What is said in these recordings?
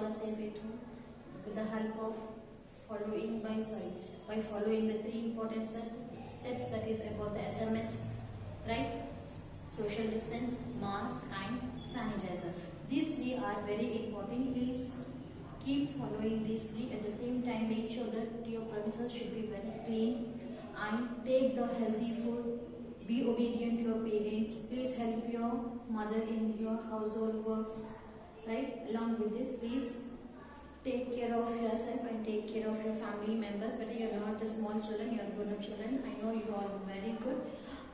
class say way to with the help of by following the three important steps, that is about the SMS, right? Social distance, mask and sanitizer. These three are very important. Please keep following these three. At the same time, make sure that your premises should be very clean and take the healthy food. Be obedient to your parents. Please help your mother in your household works, right? Along with this, please take care of yourself and take care of your family members. Whether you are not the small children, you are grown-up children. I know you are very good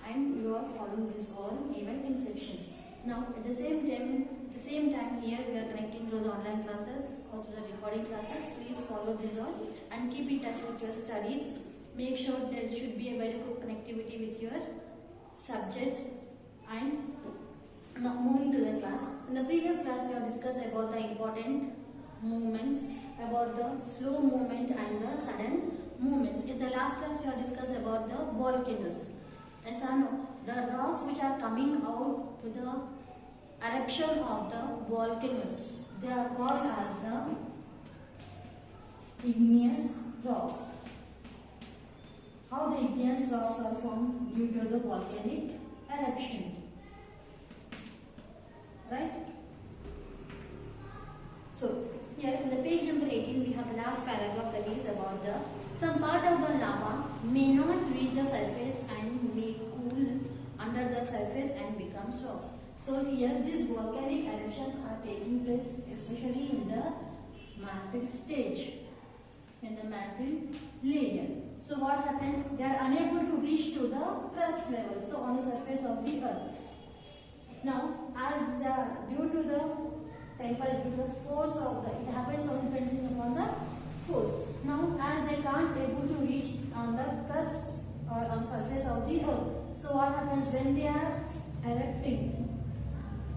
and you are following this all given instructions. Now, at the same time here we are connecting through the online classes or through the recording classes. Please follow this all and keep in touch with your studies. Make sure there should be a very good connectivity with your subjects. And now moving to the class. In the previous class we have discussed about the important movements, about the slow movement and the sudden movements. In the last class we have discussed about the volcanoes. Yes or no? The rocks which are coming out to the eruption of the volcanoes, they are called as igneous rocks. How the igneous rocks are formed due to the volcanic eruption, right? So here in the page number 18 we have the last paragraph, that is about the some part of the lava may not reach the surface and may cool under the surface and becomes rocks. So here these volcanic eruptions are taking place especially in the mantle stage, in the mantle layer. So what happens? They are unable to reach to the crust level, so on the surface of the earth. Now as due to the temper, due to the force of the, it happens only depending upon the force. Now as they can't able to reach on the crust or on surface of the earth, so what happens when they are erupting,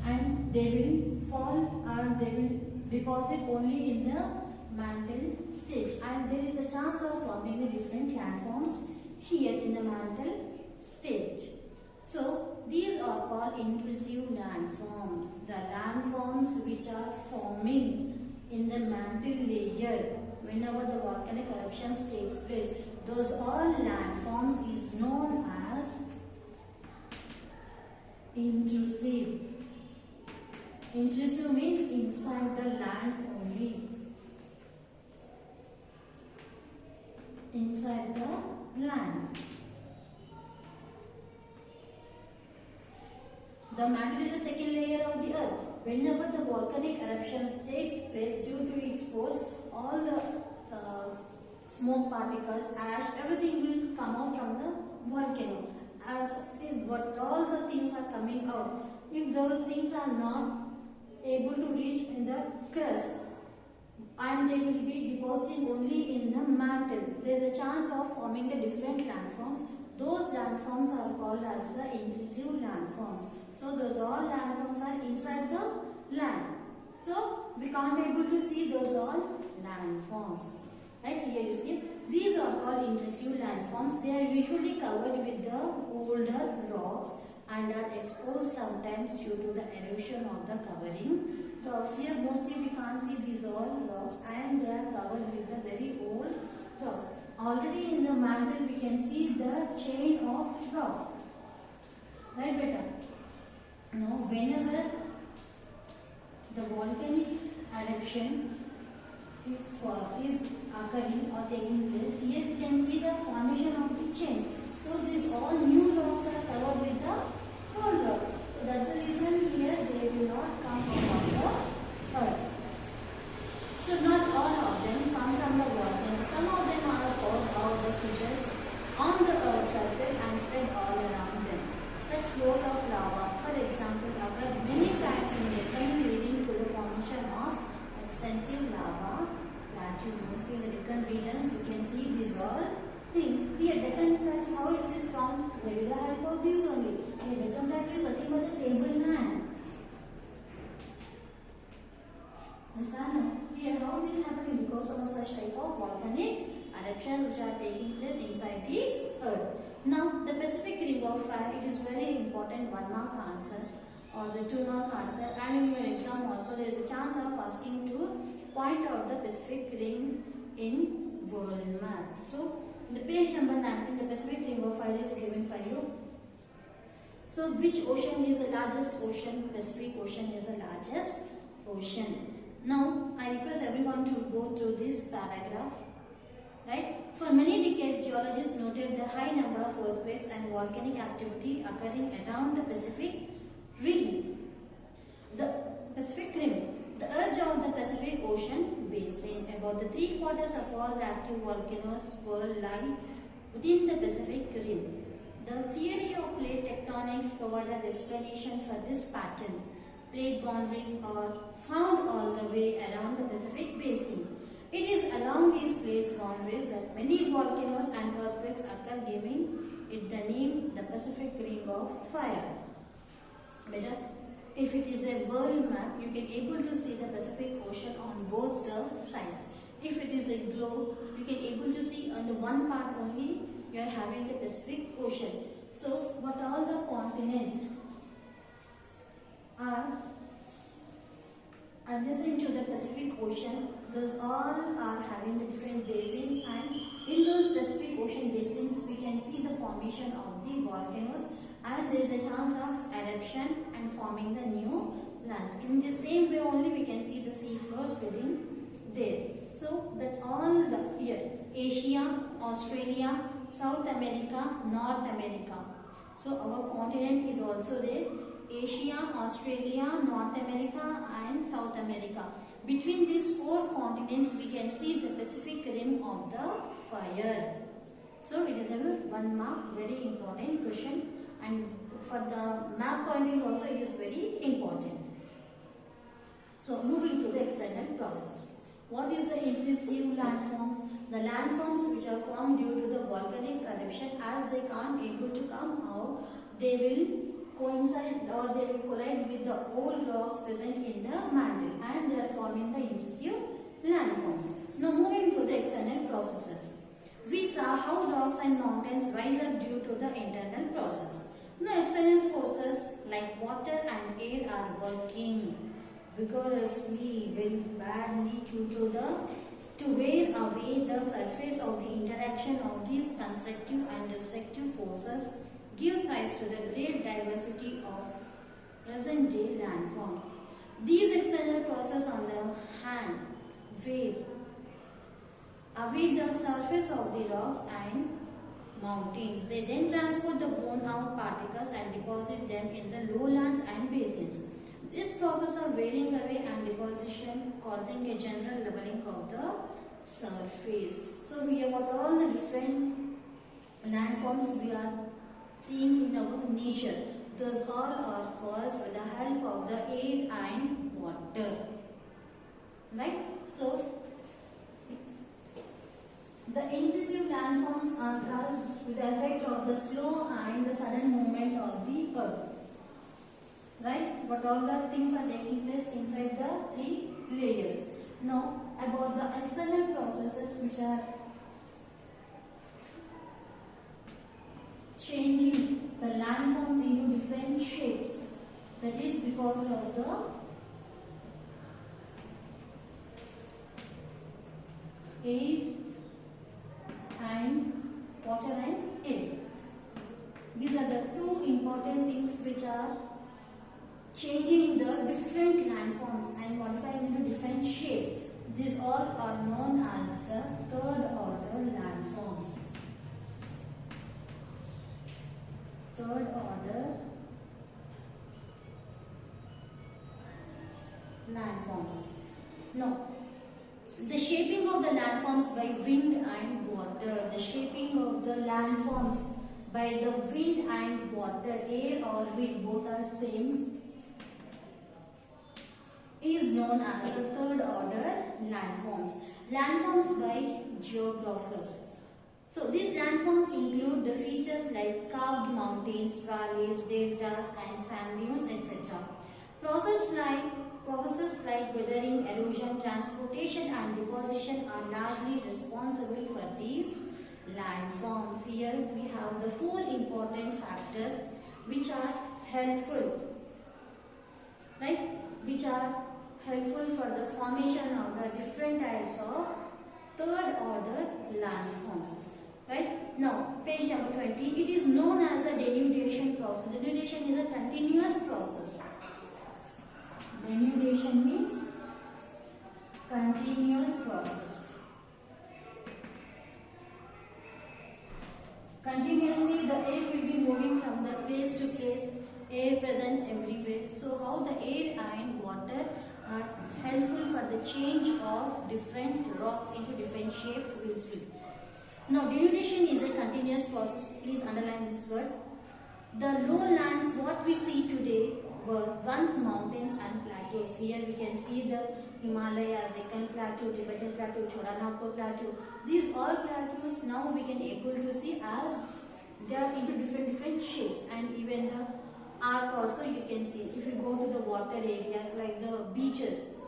and they will fall or they will deposit only in the mantle stage, and there is a chance of forming the different landforms here in the mantle stage. So these are called intrusive landforms. The landforms which are forming in the mantle layer whenever the volcanic eruptions takes place, those all landforms is known as intrusive. Intrusive means inside the land only. Inside the land. The mantle is the second layer of the earth. Whenever the volcanic eruptions takes place, due to its force, all the smoke particles, ash, everything will come out from the volcano. As if what all the things are coming out, if those things are not able to reach in the crust, and they will be depositing only in the mantle, there is a chance of forming the different landforms. Those landforms are called as the intrusive landforms. So those all landforms are inside the land. So we can't able to see those all landforms. Right, here you see these are called intrusive landforms. They are usually covered with the older rocks and are exposed sometimes due to the erosion of the covering rocks. Here mostly we can't see these all rocks, and they are covered with the very old rocks. Already in the mantle we can see the chain of rocks. Right, beta? Now whenever the volcanic eruption is occurring or taking place, here we can see the formation of the chains. So these all new rocks are covered with the old rocks. So that's the reason here they will not come out of the earth. So not all of them come from the volcano. Some of them are poured out the fissures on the earth's surface and spread all around them. Such flows of lava, for example, occur many times in Deccan, leading to the formation of extensive lava plateau. Mostly in the Deccan regions we can see these all things. Here Deccan plateau, how it is formed? With the help of these only. Here Deccan plateau is nothing but the tableland. Here how it is happening? Because of such type of volcanic eruptions which are taking place inside the earth. Now the Pacific Ring of Fire, it is very important 1 mark answer or the 2 mark answer, and in your exam also there is a chance of asking to point out the Pacific ring in world map. So the page number 19, the Pacific ring of fire is given for you. So which ocean is the largest ocean? Pacific Ocean is the largest ocean. Now I request everyone to go through this paragraph. Right? For many decades, geologists noted the high number of earthquakes and volcanic activity occurring around the Pacific ring. The Pacific rim, the edge of the Pacific Ocean basin. About the 3/4 of all the active volcanoes world lie within the Pacific rim. The theory of plate tectonics provided the explanation for this pattern. Plate boundaries are found all the way around the Pacific basin. It is along these plates boundaries that many volcanoes and earthquakes occur, giving it the name the Pacific Ring of Fire. Better, if it is a world map, you can able to see the Pacific Ocean on both the sides. If it is a globe, you can able to see on the one part only you are having the Pacific Ocean. So what all the continents are adjacent to the Pacific Ocean, those all are having the different basins, and in those Pacific Ocean basins we can see the formation of the volcanoes, and there is a chance of eruption and forming the new lands. In the same way only we can see the sea floor spreading there. So that all the here Asia, Australia, South America, North America. So our continent is also there. Asia, Australia, North America and South America. Between these four continents we can see the Pacific Rim of the Fire. So it is a one mark, very important question, and for the map pointing also it is very important. So moving to the external process. What is the intrusive landforms? The landforms which are formed due to the volcanic eruption, as they can't able to come out, they will coincide or they will collide with the old rocks present in the mantle, and they are forming the intrusive landforms. Now moving to the external processes. We saw how rocks and mountains rise up due to the internal process. Now external forces like water and air are working vigorously, very badly due to wear away the surface of the interaction of these constructive and destructive forces gives rise to the great diversity of present day landforms. These external processes on the hand wear away the surface of the rocks and mountains. They then transport the worn out particles and deposit them in the lowlands and basins. This process of wearing away and deposition causing a general leveling of the surface. So we have got all the different landforms we are seeing in our nature. Those all are caused with the help of the air and water. Right? So the intrusive landforms are caused with the effect of the slow and the sudden movement of the earth. Right? But all the things are taking place inside the three layers. Now about the external processes which are changing the landforms into different shapes. That is because of the air and water and air. These are the two important things which are changing the different landforms and modifying into different shapes. These all are known as third order landforms. Third order landforms. Now, the shaping of the landforms by wind and water. The shaping of the landforms by the wind and water, air or wind, both are same, is known as the third order landforms. Landforms by geographers. So these landforms include the features like carved mountains, valleys, deltas and sand dunes, etc. Processes like weathering, erosion, transportation and deposition are largely responsible for these landforms. Here we have the four important factors which are helpful, right? Which are helpful for the formation of the different types of third order landforms. Right? Now, page number 20. It is known as the denudation process. Denudation is a continuous process. Denudation means continuous process. Continuously, the air will be moving from the place to place. Air presents everywhere. So, how the air and water are helpful for the change of different rocks into different shapes, we will see. Now, denudation is a continuous process. Please underline this word. The lowlands, what we see today, were once mountains and plateaus. Here we can see the Himalayas, Deccan Plateau, Tibetan Plateau, Chotanagpur Plateau. These all plateaus now we can able to see as they are into different shapes, and even the arc also you can see. If you go to the water areas like the beaches,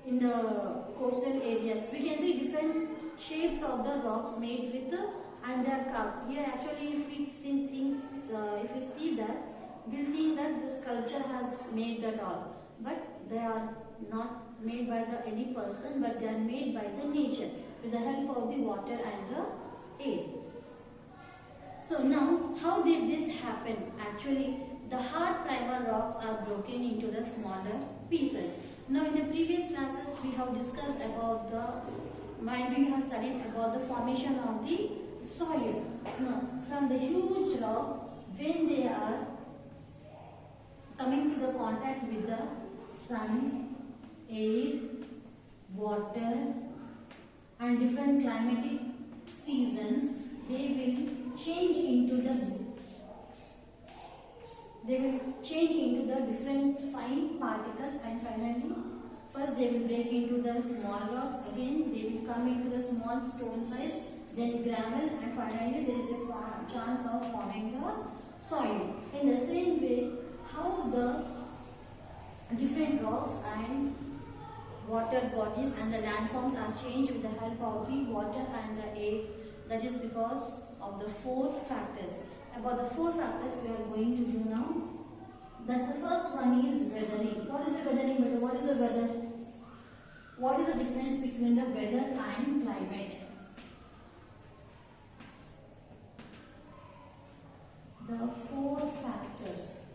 in the coastal areas, we can see different shapes of the rocks made with the undercarved. Here actually if we see that, we'll think that the sculpture has made that all. But they are not made by any person, but they are made by the nature with the help of the water and the air. So now, how did this happen? Actually, the hard primal rocks are broken into the smaller pieces. Now, in the previous classes, we have discussed about we have studied about the formation of the soil. Now, from the huge rock, when they are coming to the contact with the sun, air, water, and different climatic seasons, they will change into the different fine particles, and finally first they will break into the small rocks, again they will come into the small stone size, then gravel, and finally there is a chance of forming the soil. In the same way, how the different rocks and water bodies and the landforms are changed with the help of the water and the air. That is because of the four factors. About the four factors we are going to do now. That's the first one is weathering. What is the weathering? What is the weather? What is the difference between the weather and climate? The four factors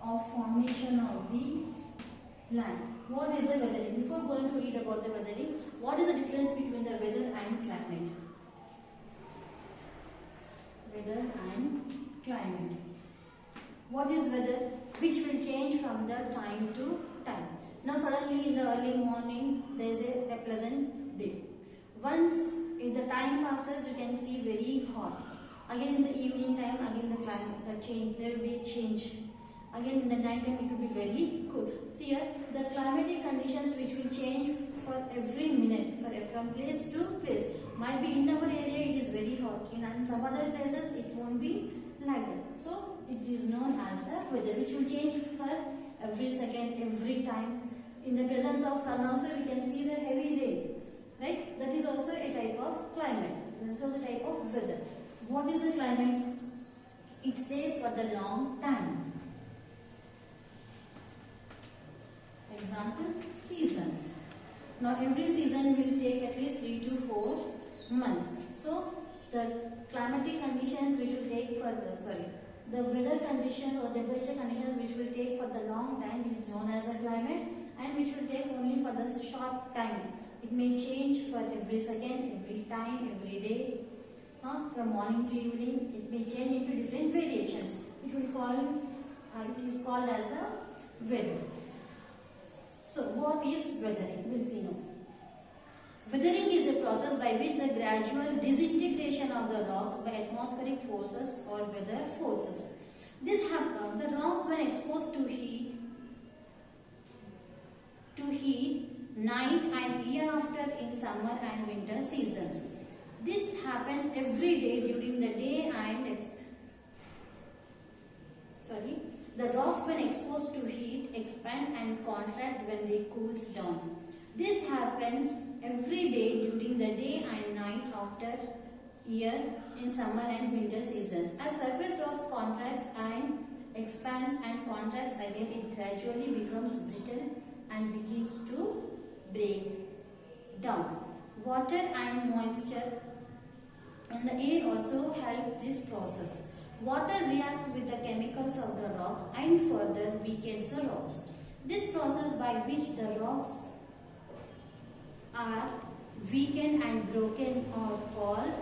of formation of the land. What is the weathering? Before going to read about the weathering, what is the difference between the weather and climate? Weather and climate. What is weather? Which will change from the time to time. Now suddenly in the early morning there is a pleasant day. Once if the time passes, you can see very hot. Again in the evening time, again the climate change, there will be a change. Again in the night time it will be very cool. So here the climatic conditions which will change for every minute, from place to place. Might be in our area it is very hot, in some other places it won't be like that. So it is known as a weather, which will change for every second, every time. In the presence of sun also we can see the heavy rain, right? That is also a type of climate. That is also a type of weather. What is the climate? It stays for the long time. Example, seasons. Now every season will take at least 3 to 4 months. So the climatic conditions which will take for the weather conditions or temperature conditions which will take for the long time is known as a climate, and which will take only for the short time. It may change for every second, every time, every day. From morning to evening, it may change into different variations. It is called as a weather. So, what is weathering? We'll see now. Weathering is a process by which the gradual disintegration of the rocks by atmospheric forces or weather forces. This happens. The rocks, when exposed to heat, night and year after in summer and winter seasons. This happens every day during the day and the rocks, when exposed to heat, expand and contract when they cools down. This happens every day during the day and night after year in summer and winter seasons. As surface rocks contracts and expands and contracts again, it gradually becomes brittle and begins to break down. Water and moisture in the air also help this process. Water reacts with the chemicals of the rocks and further weakens the rocks. This process by which the rocks are weakened and broken are called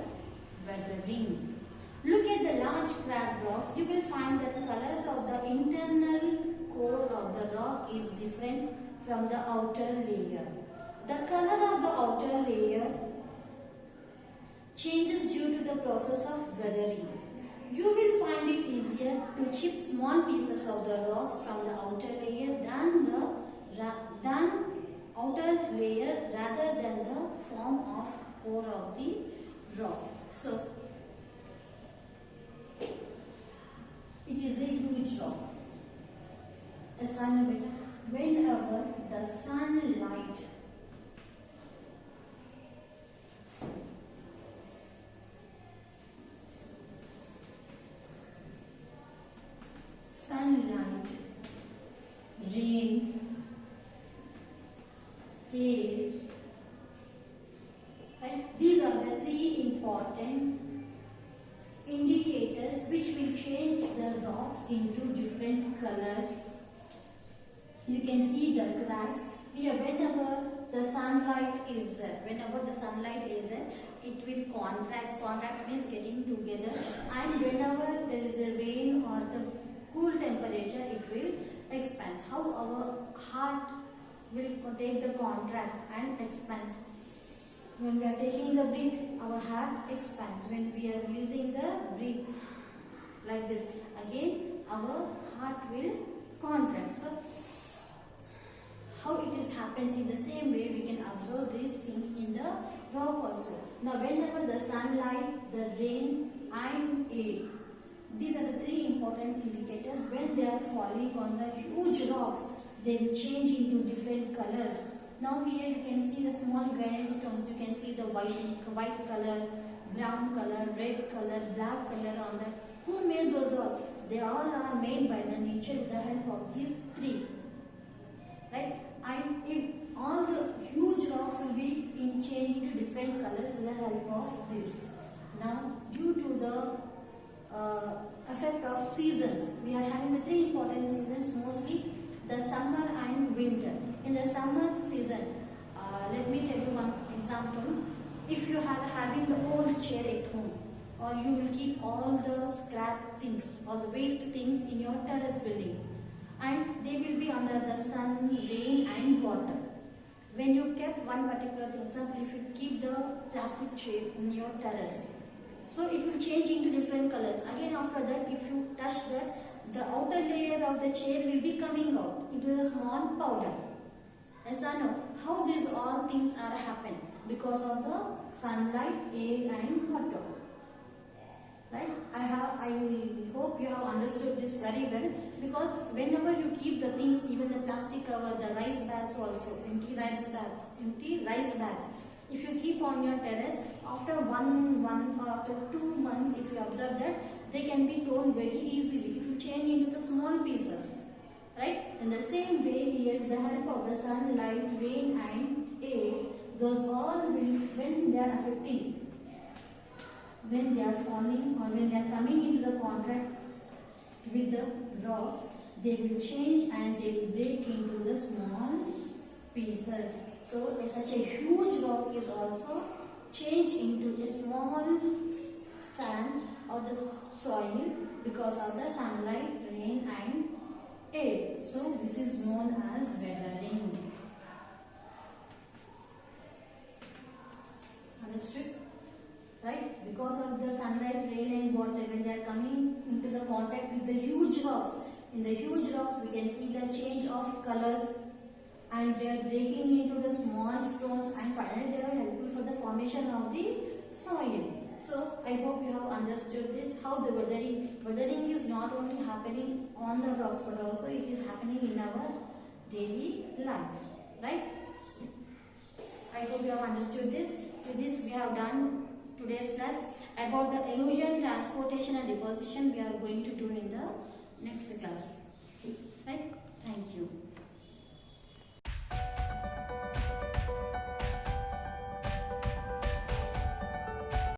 weathering. Look at the large cracked rocks. You will find that colors of the internal core of the rock is different from the outer layer. The color of the outer layer changes due to the process of weathering. You will find it easier to chip small pieces of the rocks from the outer layer than outer layer rather than the form of core of the rock. So, it is a huge rock. A sun, whenever the sunlight rain, air, right? These are the three important indicators which will change the rocks into different colors. You can see the cracks here. Whenever the sunlight is it will contract. Contract means getting together, and whenever there is a rain or the cool temperature, it will expand. How our heart will take the contract and expands. When we are taking the breath, our heart expands. When we are releasing the breath, like this, again our heart will contract. So, how it is happens in the same way, we can observe these things in the rock also. Now, whenever the sunlight, the rain and air, these are the three important indicators. When they are falling on the huge rocks, they will change into different colors. Now here you can see the small granite stones. You can see the white color, brown color, red color, black color on that. Who made those all? They all are made by the nature with the help of these three. Right? And if all the huge rocks will be changed to different colors with the help of this. Now, due to the effect of seasons, we are having the three important seasons, mostly the summer and winter. In the summer season, let me tell you one example. If you are having the old chair at home, or you will keep all the scrap things, all the waste things in your terrace building, and they will be under the sun, rain and water. When you kept one particular thing, example, if you keep the plastic chair in your terrace, so it will change into different colors. Again, after that, if you touch that, the outer layer of the chair will be coming out into a small powder. Yes or no? How these all things are happen? Because of the sunlight, air and water. Right? I hope you have understood this very well, because whenever you keep the things, even the plastic cover, the rice bags also, empty rice bags, if you keep on your terrace, after one or after 2 months, if you observe that, they can be torn very easily. It will change into the small pieces. Right? In the same way here, with the help of the sunlight, rain and air, those all will, when they are affecting, when they are falling or when they are coming into the contact with the rocks, they will change and they will break into the small pieces. So, such a huge rock is also changed into a small sand or the soil because of the sunlight, rain and air. So, this is known as weathering. Understood? Right? Because of the sunlight, rain and water, when they are coming into the contact with the huge rocks, in the huge rocks we can see the change of colors, and they are breaking into the small stones, and finally they are helpful for the formation of the soil. So, I hope you have understood this, how the weathering is not only happening on the rocks, but also it is happening in our daily life. Right? I hope you have understood this. So, this we have done today's class. About the erosion, transportation and deposition we are going to do in the next class. Right? Thank you.